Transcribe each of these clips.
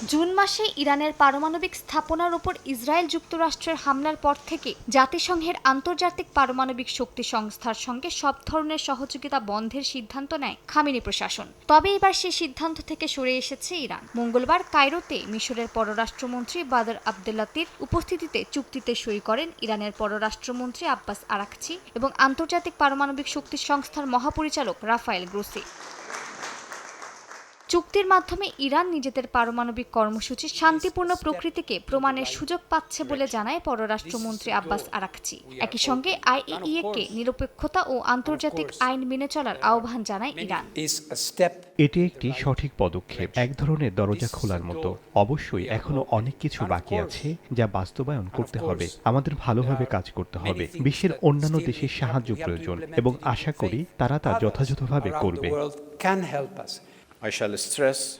June মাসে ইরানের পারমাণবিক স্থাপনার উপর ইসরায়েল যুক্তরাষ্ট্রের হামলার পর থেকে জাতিসংঘের আন্তর্জাতিক পারমাণবিক শক্তি সংস্থার সঙ্গে সব ধরনের সহযোগিতা বন্ধের সিদ্ধান্ত নেয় খামেনি প্রশাসন। তবে এবার সেই সিদ্ধান্ত থেকে সরে এসেছে ইরান। মঙ্গলবার কায়রোতে মিশরের পররাষ্ট্রমন্ত্রী বাদর আবদেলাতির উপস্থিতিতে চুক্তিতে সই করেন ইরানের পররাষ্ট্রমন্ত্রী আব্বাস আরাকচি এবং আন্তর্জাতিক পারমাণবিক শক্তি সংস্থার মহাপরিচালক রাফায়েল গ্রোসি। চুক্তির মাধ্যমে ইরান নিজেদের পারমাণবিক কর্মসূচির শান্তিপূর্ণ প্রকৃতিকে প্রমাণের সুযোগ পাচ্ছে বলে জানায় পররাষ্ট্রমন্ত্রী আব্বাস আরাকচি। একই সঙ্গে আইএইএ-কে নিরপেক্ষতা ও আন্তর্জাতিক আইন মেনে চলার আহ্বান জানায় ইরান। এটি একটি সঠিক পদক্ষেপ, এক ধরনের দরজা খোলার মতো। অবশ্যই এখনো অনেক কিছু বাকি আছে যা বাস্তবায়ন করতে হবে। আমাদের ভালোভাবে কাজ করতে হবে। বিশ্বের অন্যান্য দেশের সাহায্য প্রয়োজন এবং আশা করি তারা তা যথাযথভাবে করবে।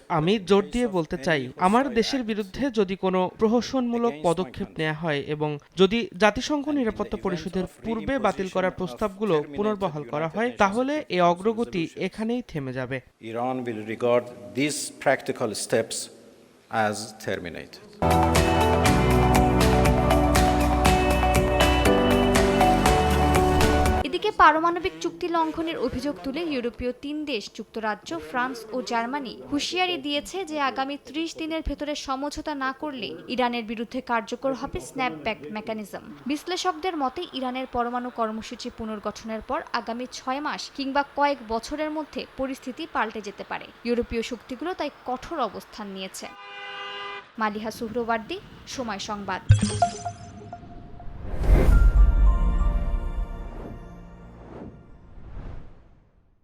আমি জোর দিয়ে বলতে চাই, আমার দেশের বিরুদ্ধে যদি কোনো প্রহসনমূলক পদক্ষেপ নেওয়া হয় এবং যদি জাতিসংঘ নিরাপত্তা পরিষদের পূর্বে বাতিল করার প্রস্তাবগুলো পুনর্বহাল করা হয়, তাহলে এই অগ্রগতি এখানেই থেমে যাবে। Iran will regard these practical steps as terminated. এদিকে পারমাণবিক চুক্তি লঙ্ঘনের অভিযোগ তুলে ইউরোপীয় ৩ দেশ যুক্তরাজ্য, ফ্রান্স ও জার্মানি হুঁশিয়ারি দিয়েছে যে আগামী ৩০ দিনের ভেতরে সমঝোতা না করলে ইরানের বিরুদ্ধে কার্যকর হবে স্ন্যাপব্যাক মেকানিজম। বিশ্লেষকদের মতে ইরানের পরমাণু কর্মসূচি পুনর্গঠনের পর আগামী ৬ মাস কিংবা কয়েক বছরের মধ্যে পরিস্থিতি পাল্টে যেতে পারে। ইউরোপীয় শক্তিগুলো তাই কঠোর অবস্থান নিয়েছে। মালিহা সুহরওয়ার্দী, সময় সংবাদ।